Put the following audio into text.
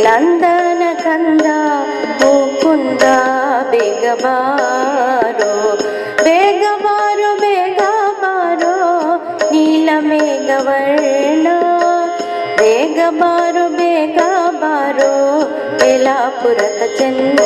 ನಂದನ ಕಂದ ಮುಕುಂದ ಬೇಗ ಬಾರೋ ಬೇಗ ಬಾರೋ ಬೇಗ ಬಾರೋ ನೀಲ ಮೇಘವರ್ಣ ಬೇಗ ಬಾರೋ ಯಲ್ಲಾಪುರದ ಚೆನ್ನ